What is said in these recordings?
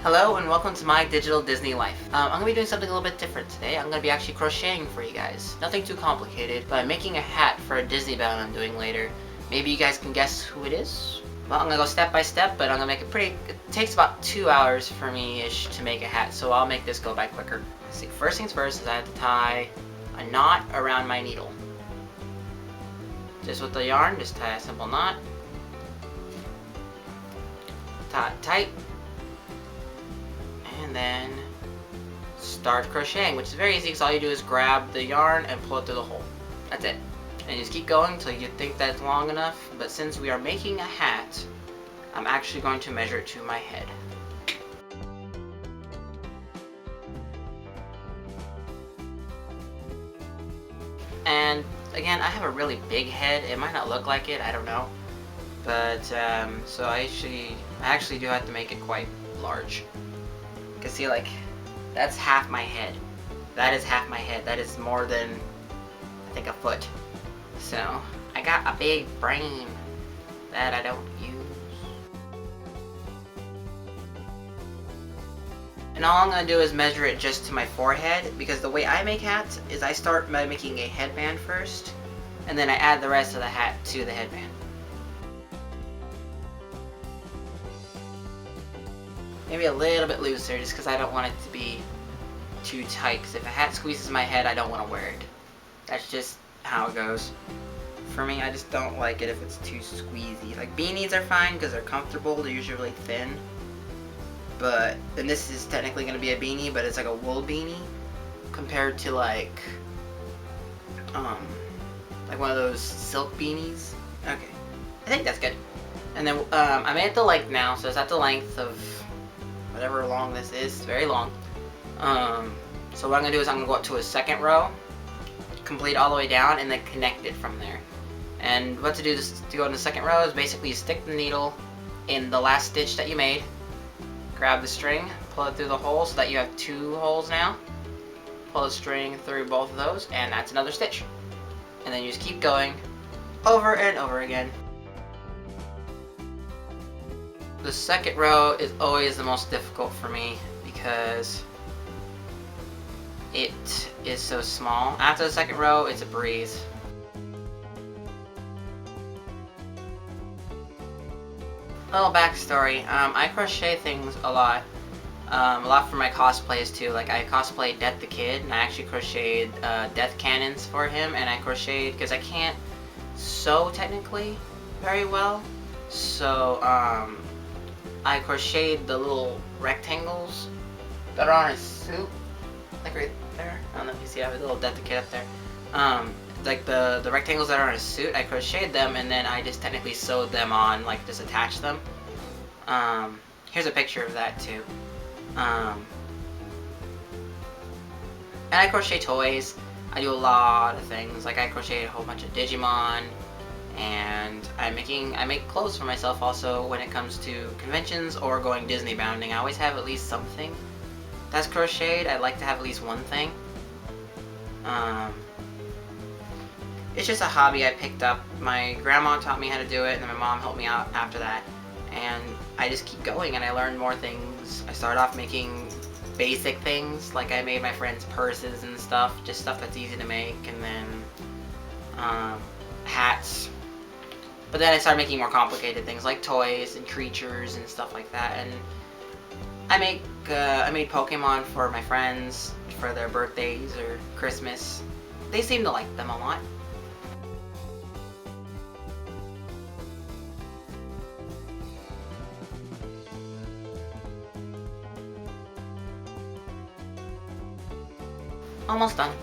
Hello and welcome to my digital Disney life. I'm going to be doing something a little bit different today. I'm going to be actually crocheting for you guys. Nothing too complicated, but I'm making a hat for a Disney bound I'm doing later. Maybe you guys can guess who it is? Well, I'm going to go step by step, but I'm going to make it it takes about 2 hours for me-ish to make a hat, so I'll make this go by quicker. Let's see, first things first is I have to tie a knot around my needle. Just with the yarn, just tie a simple knot. Tie it tight. And then start crocheting, which is very easy because all you do is grab the yarn and pull it through the hole. That's it. And you just keep going until you think that's long enough. But since we are making a hat, I'm actually going to measure it to my head. And again, I have a really big head. It might not look like it, I don't know. But so I actually do have to make it quite large. You can see, like, that's half my head. That is half my head. That is more than, I think, a foot. So, I got a big brain that I don't use. And all I'm going to do is measure it just to my forehead, because the way I make hats is I start by making a headband first, and then I add the rest of the hat to the headband. Maybe a little bit looser, just because I don't want it to be too tight, because if a hat squeezes my head, I don't want to wear it. That's just how it goes. For me, I just don't like it if it's too squeezy. Like, beanies are fine because they're comfortable, they're usually really thin. And this is technically going to be a beanie, but it's like a wool beanie, compared to like one of those silk beanies. Okay, I think that's good. And then I made it the length now, so it's at the length of whatever long this is. It's very long. So what I'm going to do is I'm going to go up to a second row, complete all the way down, and then connect it from there. And what to do to go in the second row is basically you stick the needle in the last stitch that you made, grab the string, pull it through the hole so that you have 2 holes now, pull the string through both of those, and that's another stitch. And then you just keep going over and over again. The second row is always the most difficult for me because it is so small. After the second row, it's a breeze. Little backstory, I crochet things a lot for my cosplays too. Like, I cosplayed Death the Kid, and I actually crocheted death cannons for him, and I crocheted, because I can't sew technically very well, so I crocheted the little rectangles that are on his suit, like right there. I don't know if you see, I have a little Death the Kid up there. Like the rectangles that are on his suit, I crocheted them, and then I just technically sewed them on, like just attached them. Here's a picture of that too. And I crochet toys. I do a lot of things. Like, I crocheted a whole bunch of Digimon. And I make clothes for myself also when it comes to conventions or going Disney bounding. I always have at least something that's crocheted. I like to have at least one thing. It's just a hobby I picked up. My grandma taught me how to do it, and then my mom helped me out after that. And I just keep going, and I learn more things. I started off making basic things, like I made my friends purses and stuff, just stuff that's easy to make, and then hats. But then I started making more complicated things like toys and creatures and stuff like that. And I made Pokemon for my friends for their birthdays or Christmas. They seem to like them a lot. Almost done.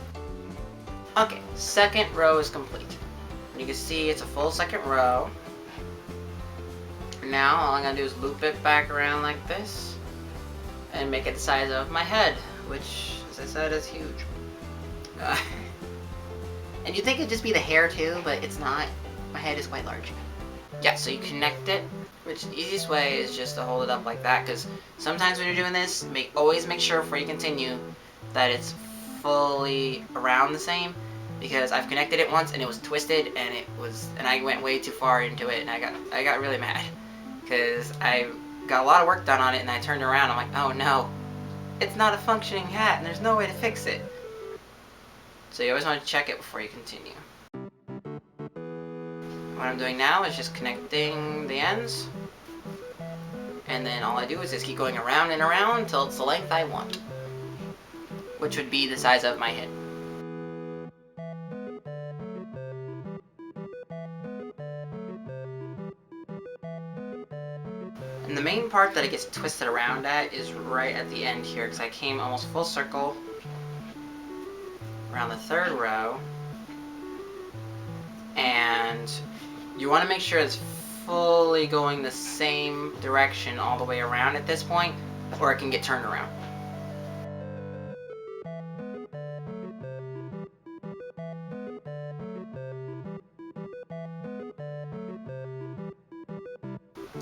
Okay, second row is complete. You can see it's a full second row. Now all I'm going to do is loop it back around like this and make it the size of my head, which, as I said, is huge. And you'd think it'd just be the hair too, but it's not. My head is quite large. Yeah, so you connect it, which the easiest way is just to hold it up like that, because sometimes when you're doing this, always make sure before you continue that it's fully around the same. Because I've connected it once and it was twisted, and I went way too far into it, and I got really mad because I got a lot of work done on it, and I turned around, I'm like, oh no, it's not a functioning hat, and there's no way to fix it. So you always want to check it before you continue. What I'm doing now is just connecting the ends, and then all I do is just keep going around and around until it's the length I want, which would be the size of my head. And the main part that it gets twisted around at is right at the end here, because I came almost full circle around the third row, and you want to make sure it's fully going the same direction all the way around at this point, or it can get turned around.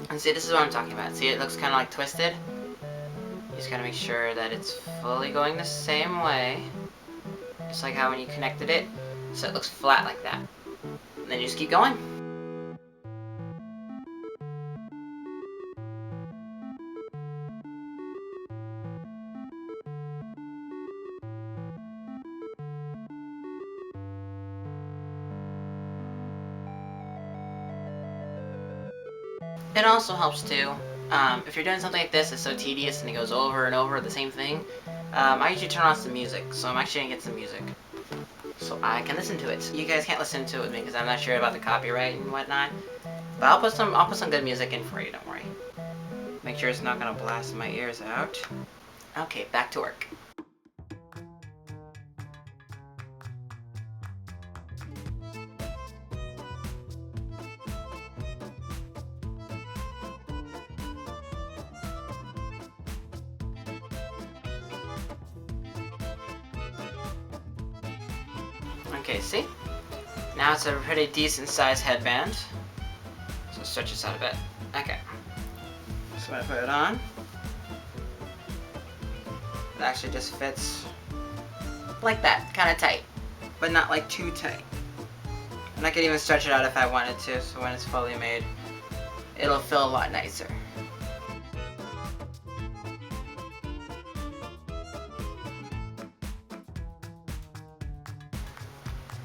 And see, this is what I'm talking about. See, it looks kind of like twisted. You just gotta make sure that it's fully going the same way, just like how when you connected it, so it looks flat like that. And then you just keep going. It also helps too, if you're doing something like this, it's so tedious and it goes over and over the same thing, I usually turn on some music, so I'm actually going to get some music, so I can listen to it. You guys can't listen to it with me because I'm not sure about the copyright and whatnot, but I'll put some good music in for you, don't worry. Make sure it's not going to blast my ears out. Okay, back to work. Okay, see? Now it's a pretty decent sized headband. So stretch this out a bit. Okay. So I put it on. It actually just fits like that, kind of tight, but not like too tight. And I could even stretch it out if I wanted to, so when it's fully made, it'll feel a lot nicer.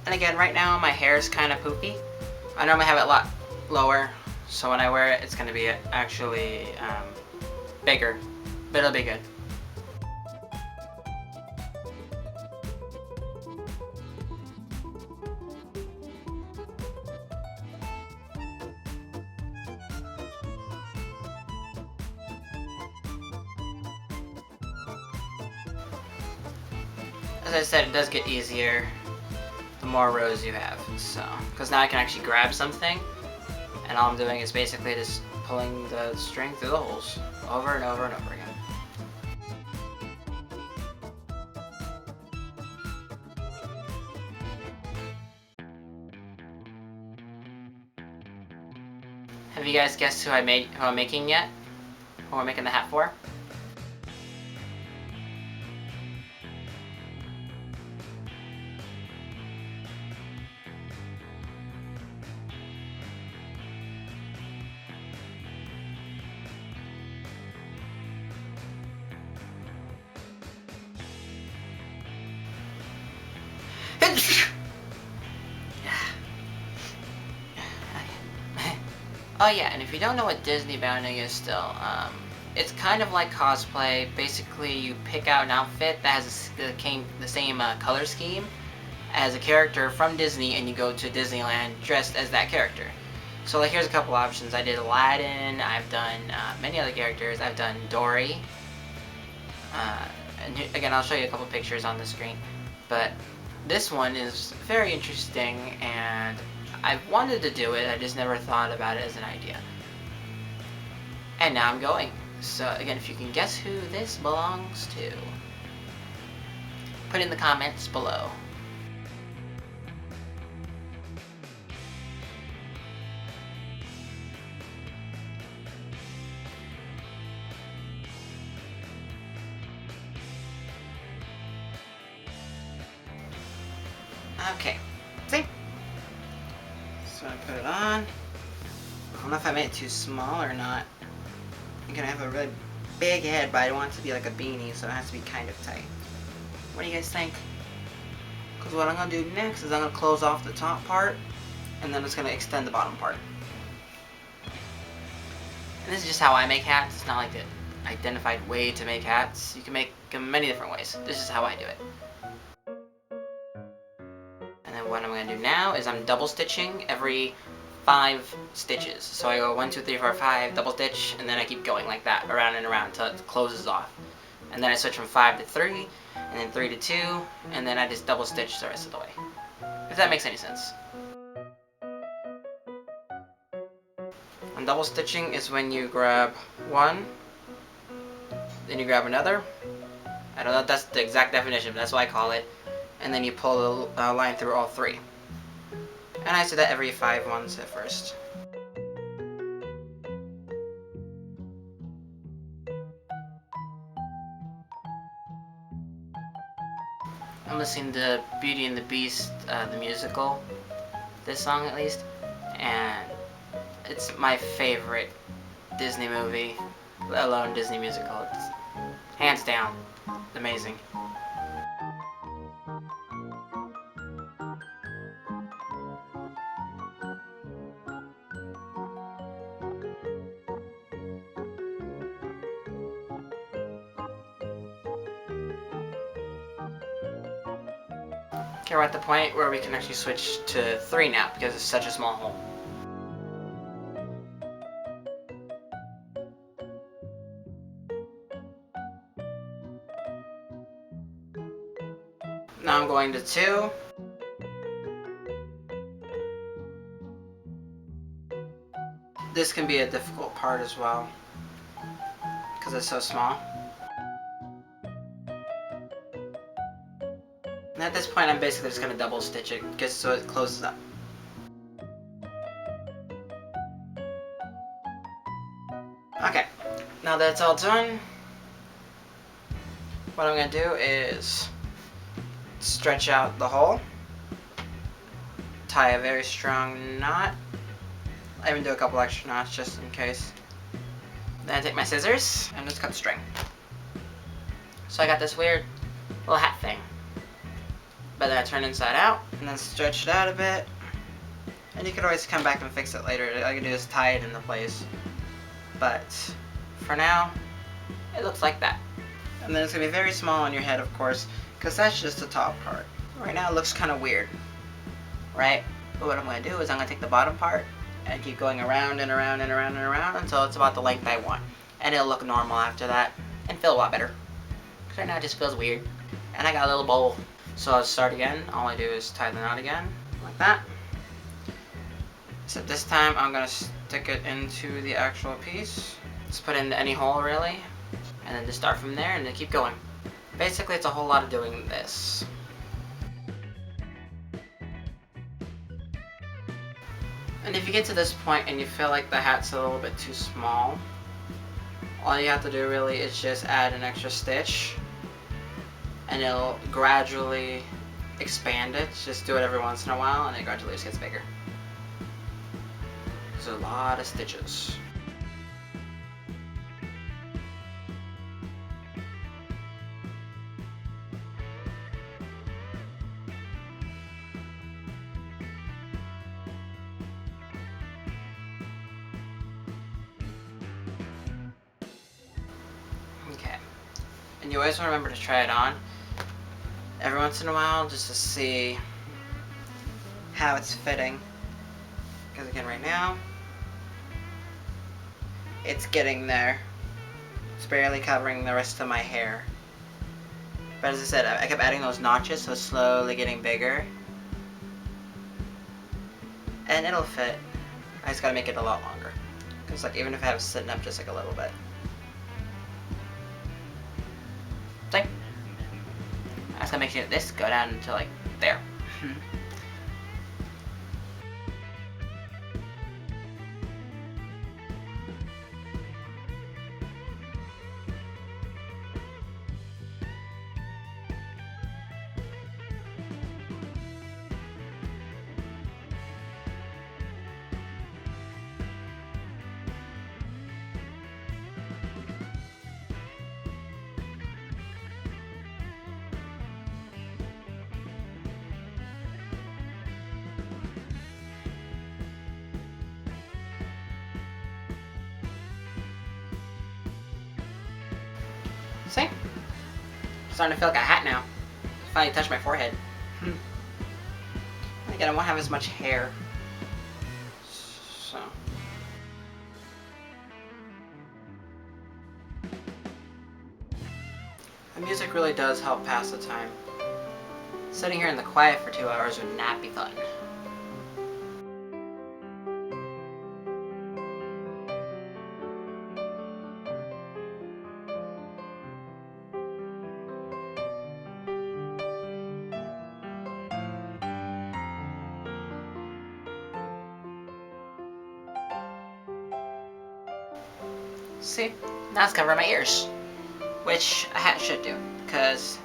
And again, right now my hair is kind of poofy. I normally have it a lot lower, so when I wear it, it's going to be actually bigger, but it'll be good. As I said, it does get easier the more rows you have, so because now I can actually grab something, and all I'm doing is basically just pulling the string through the holes over and over and over again. Have you guys guessed who I'm making yet? Who I'm making the hat for? Oh yeah, and if you don't know what Disney bounding is still, it's kind of like cosplay. Basically, you pick out an outfit that has the same color scheme as a character from Disney, and you go to Disneyland dressed as that character. So like, here's a couple options. I did Aladdin, I've done many other characters, I've done Dory, and again, I'll show you a couple pictures on the screen, but this one is very interesting, and I've wanted to do it, I just never thought about it as an idea. And now I'm going. So again, if you can guess who this belongs to, put in the comments below. Okay, see? So I put it on. I don't know if I made it too small or not. I'm gonna have a really big head, but I want it to be like a beanie, so it has to be kind of tight. What do you guys think? Because what I'm gonna do next is I'm gonna close off the top part, and then it's gonna extend the bottom part. And this is just how I make hats. It's not like the identified way to make hats. You can make them many different ways. This is how I do it. And then what I'm going to do now is I'm double stitching every 5 stitches. So I go 1, 2, 3, 4, 5, double stitch, and then I keep going like that, around and around until it closes off. And then I switch from 5 to 3, and then 3 to 2, and then I just double stitch the rest of the way. If that makes any sense. And double stitching is when you grab one, then you grab another. I don't know if that's the exact definition, but that's what I call it. And then you pull the line through all 3. And I do that every 5 ones at first. I'm listening to Beauty and the Beast, the musical, this song at least, and it's my favorite Disney movie, let alone Disney musical. It's hands down amazing. Okay, we're at the point where we can actually switch to 3 now because it's such a small hole. Now I'm going to 2. This can be a difficult part as well because it's so small. And at this point I'm basically just going to double stitch it just so it closes up. Okay, now that it's all done, what I'm going to do is stretch out the hole, tie a very strong knot. I even do a couple extra knots just in case. Then I take my scissors and just cut the string. So I got this weird little hat thing. But then I turn inside out and then stretch it out a bit. And you can always come back and fix it later. All I can do is tie it into place. But for now, it looks like that. And then it's going to be very small on your head, of course, because that's just the top part. Right now it looks kind of weird, right? But what I'm going to do is I'm going to take the bottom part and keep going around and around and around and around until it's about the length I want. And it'll look normal after that and feel a lot better. Because right now it just feels weird. And I got a little bowl. So I'll start again. All I do is tie the knot again, like that. Except this time I'm going to stick it into the actual piece. Just put it into any hole really. And then just start from there and then keep going. Basically it's a whole lot of doing this. And if you get to this point and you feel like the hat's a little bit too small, all you have to do really is just add an extra stitch and it'll gradually expand it. Just do it every once in a while and it gradually just gets bigger. There's a lot of stitches. And you always want to remember to try it on every once in a while just to see how it's fitting. Because again, right now, it's getting there. It's barely covering the rest of my hair. But as I said, I kept adding those notches, so it's slowly getting bigger. And it'll fit. I just gotta make it a lot longer. Because like even if I have it sitting up just like a little bit. See? I just gotta make sure this go down to like there. See? Starting to feel like a hat now. Finally touched my forehead. Again, I won't have as much hair. So. The music really does help pass the time. Sitting here in the quiet for 2 hours would not be fun. See? Now it's covering my ears. Which a hat should do. Because,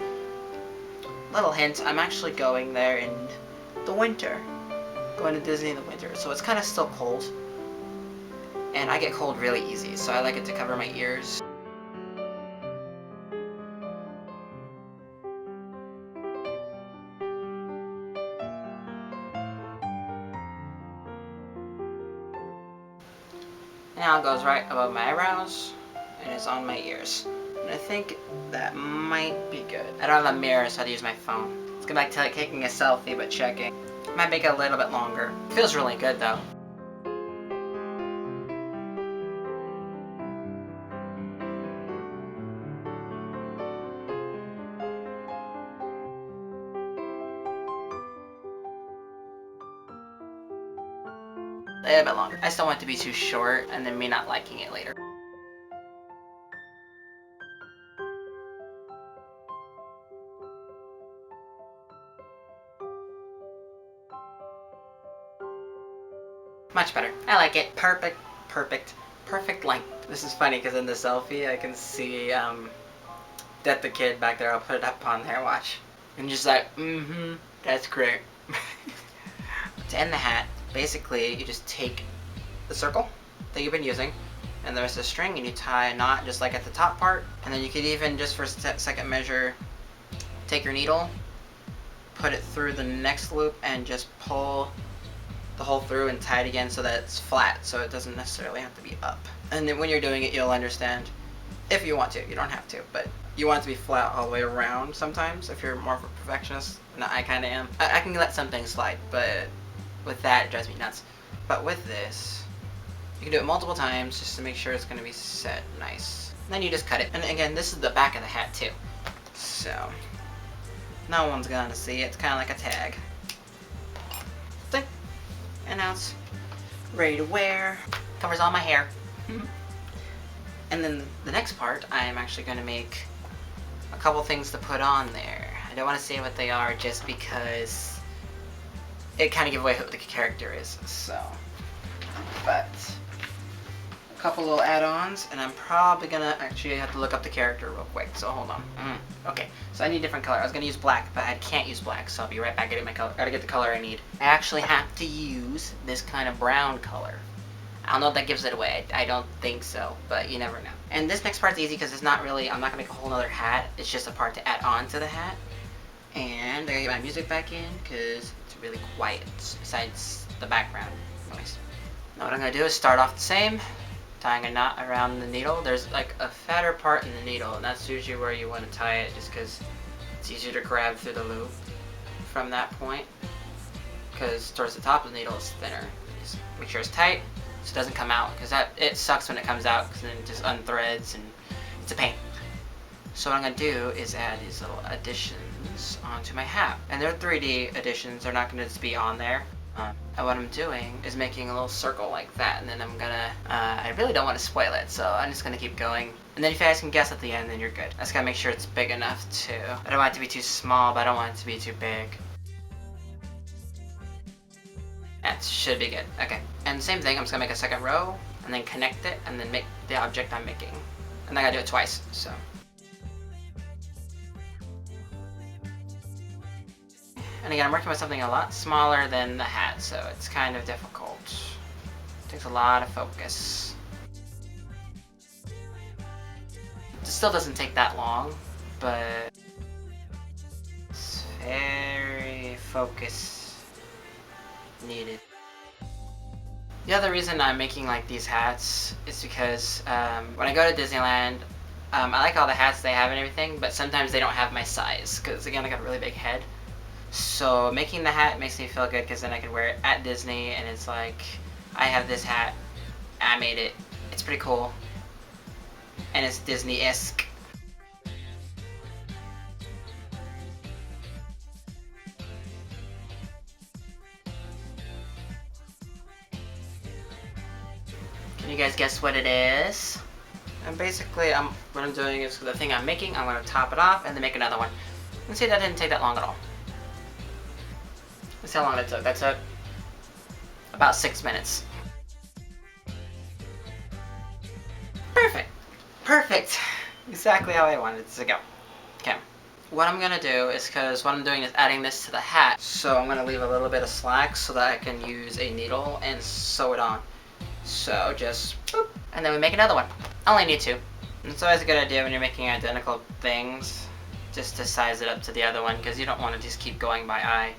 little hint, I'm actually going there in the winter. Going to Disney in the winter. So it's kind of still cold. And I get cold really easy. So I like it to cover my ears. Now it goes right above my eyebrows, and it's on my ears. And I think that might be good. I don't have a mirror, so I have to use my phone. It's gonna be like taking a selfie, but checking. Might make it a little bit longer. Feels really good though. A little bit longer. I still want it to be too short, and then me not liking it later. Much better. I like it. Perfect, perfect, perfect length. This is funny because in the selfie I can see Death the Kid back there. I'll put it up on there, watch. And just like, that's great. To end the hat, basically you just take the circle that you've been using and the rest of the string and you tie a knot just like at the top part. And then you could even, just for second measure, take your needle, put it through the next loop and just pull the hole through and tie it again so that it's flat, so it doesn't necessarily have to be up. And then when you're doing it, you'll understand, if you want to. You don't have to, but you want it to be flat all the way around sometimes if you're more of a perfectionist. And I kind of am. I can let some things slide, but with that, it drives me nuts. But with this, you can do it multiple times just to make sure it's going to be set nice. And then you just cut it. And again, this is the back of the hat too, so no one's going to see it. It's kind of like a tag. And now it's ready to wear. Covers all my hair. And then the next part, I am actually going to make a couple things to put on there. I don't want to say what they are just because it kind of gives away who the character is. So, but a couple little add-ons, and I'm probably gonna actually have to look up the character real quick. So hold on. Okay, so I need a different color. I was gonna use black, but I can't use black, so I'll be right back getting my color. Gotta get the color I need. I actually have to use this kind of brown color. I don't know if that gives it away. I don't think so, but you never know. And this next part's easy because it's not really, I'm not gonna make a whole nother hat. It's just a part to add on to the hat. And I gotta get my music back in because it's really quiet besides the background noise. Now what I'm gonna do is start off the same, tying a knot around the needle. There's like a fatter part in the needle, and that's usually where you want to tie it just because it's easier to grab through the loop from that point, because towards the top of the needle is thinner. Just make sure it's tight so it doesn't come out, because it sucks when it comes out because then it just unthreads and it's a pain. So what I'm going to do is add these little additions onto my hat. And they're 3D additions, they're not going to just be on there. And what I'm doing is making a little circle like that, and then I'm gonna, I really don't want to spoil it, so I'm just gonna keep going. And then if you guys can guess at the end, then you're good. I just gotta make sure it's big enough too. I don't want it to be too small, but I don't want it to be too big. That should be good. Okay. And same thing, I'm just gonna make a second row, and then connect it, and then make the object I'm making. And I gotta do it twice, so. And again, I'm working with something a lot smaller than the hat, so it's kind of difficult. It takes a lot of focus. It still doesn't take that long, but it's very focus needed. The other reason I'm making like these hats is because when I go to Disneyland, I like all the hats they have and everything, but sometimes they don't have my size, because again, I got a really big head. So making the hat makes me feel good, because then I can wear it at Disney, and it's like, I have this hat, I made it, it's pretty cool, and it's Disney-esque. Can you guys guess what it is? And basically, what I'm doing is the thing I'm making, I'm going to top it off and then make another one. And see, that didn't take that long at all. That's how long that took. That took about 6 minutes. Perfect. Perfect. Exactly how I wanted it to go. Okay. What I'm going to do is, because what I'm doing is adding this to the hat, so I'm going to leave a little bit of slack so that I can use a needle and sew it on. So just boop, and then we make another one. Only need 2. It's always a good idea when you're making identical things, just to size it up to the other one, because you don't want to just keep going by eye.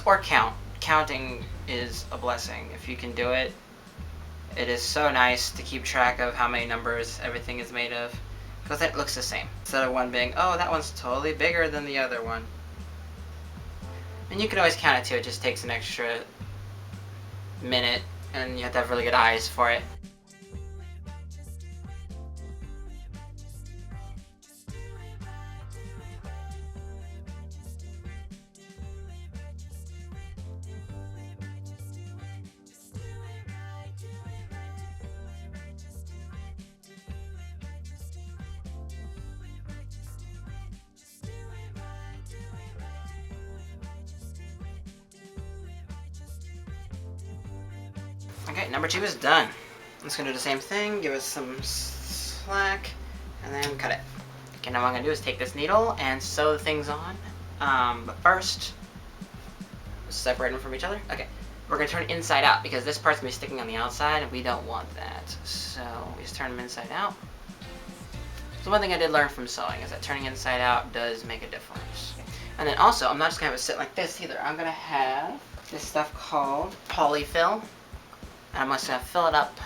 Or count. Counting is a blessing. If you can do it, it is so nice to keep track of how many numbers everything is made of, because it looks the same. Instead of one being, oh, that one's totally bigger than the other one. And you can always count it too, it just takes an extra minute, and you have to have really good eyes for it. Okay, number 2 is done. I'm just going to do the same thing, give it some slack, and then cut it. Okay, now what I'm going to do is take this needle and sew the things on. But first, separate them from each other. Okay, we're going to turn it inside out, because this part's going to be sticking on the outside, and we don't want that. So, we just turn them inside out. So one thing I did learn from sewing is that turning inside out does make a difference. And then also, I'm not just going to have it sit like this either. I'm going to have this stuff called polyfill. And I'm just going to fill it up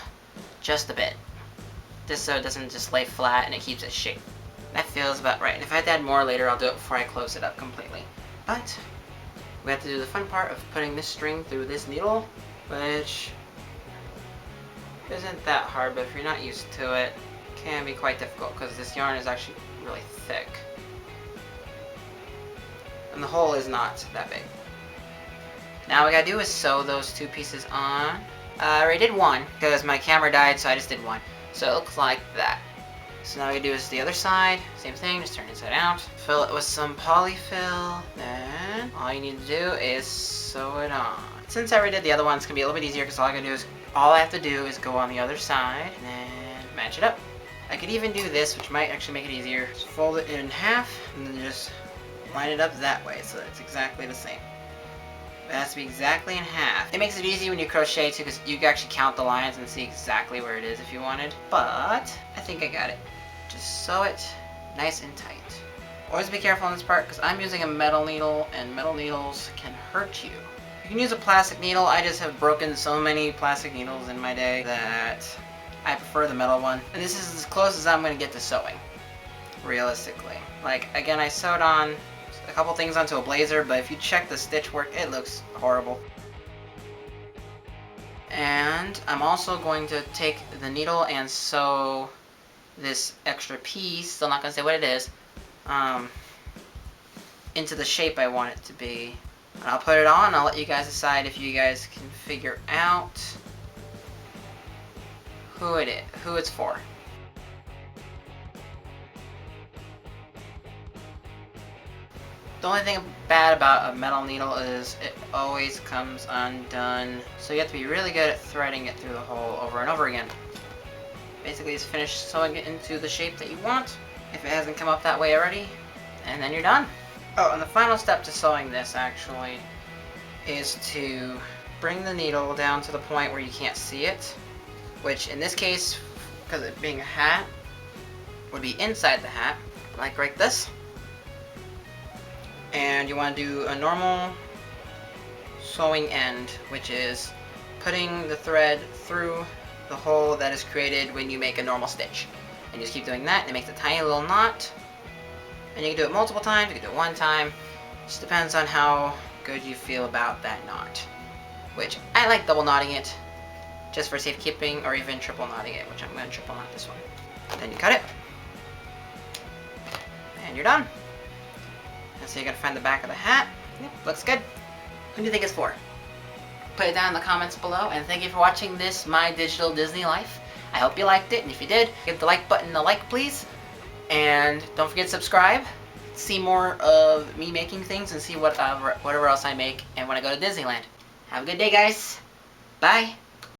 just a bit, just so it doesn't just lay flat and it keeps its shape. That feels about right. And if I have to add more later, I'll do it before I close it up completely. But we have to do the fun part of putting this string through this needle, which isn't that hard, but if you're not used to it, it can be quite difficult, because this yarn is actually really thick. And the hole is not that big. Now what I gotta do is sew those 2 pieces on. I already did one, because my camera died, so I just did one. So it looks like that. So now what we do is the other side, same thing, just turn it inside out. Fill it with some polyfill, then all you need to do is sew it on. Since I already did the other one, it's going to be a little bit easier, because all I have to do is go on the other side, and then match it up. I could even do this, which might actually make it easier. Just fold it in half, and then just line it up that way, so it's exactly the same. It has to be exactly in half. It makes it easy when you crochet too, because you can actually count the lines and see exactly where it is if you wanted. But I think I got it. Just sew it nice and tight. Always be careful on this part, because I'm using a metal needle, and metal needles can hurt you. You can use a plastic needle. I just have broken so many plastic needles in my day that I prefer the metal one. And this is as close as I'm going to get to sewing, realistically. Like, again, I sewed on a couple things onto a blazer, but if you check the stitch work, it looks horrible. And I'm also going to take the needle and sew this extra piece, still not going to say what it is, into the shape I want it to be. And I'll put it on, I'll let you guys decide if you guys can figure out who it's for. The only thing bad about a metal needle is it always comes undone. So you have to be really good at threading it through the hole over and over again. Basically just finish sewing it into the shape that you want, if it hasn't come up that way already, and then you're done. Oh, and the final step to sewing this actually is to bring the needle down to the point where you can't see it, which in this case, because it being a hat, would be inside the hat, like right this. And you want to do a normal sewing end, which is putting the thread through the hole that is created when you make a normal stitch. and just keep doing that, and it makes a tiny little knot. And you can do it multiple times, you can do it one time. Just depends on how good you feel about that knot. Which, I like double knotting it, just for safekeeping, or even triple knotting it, which I'm going to triple knot this one. Then you cut it, and you're done. And so you're going to find the back of the hat. Yep, looks good. Who do you think it's for? Put it down in the comments below, and thank you for watching this My Digital Disney Life. I hope you liked it, and if you did, give the like button a like, please. And don't forget to subscribe. See more of me making things, and see whatever else I make and when I go to Disneyland. Have a good day, guys. Bye.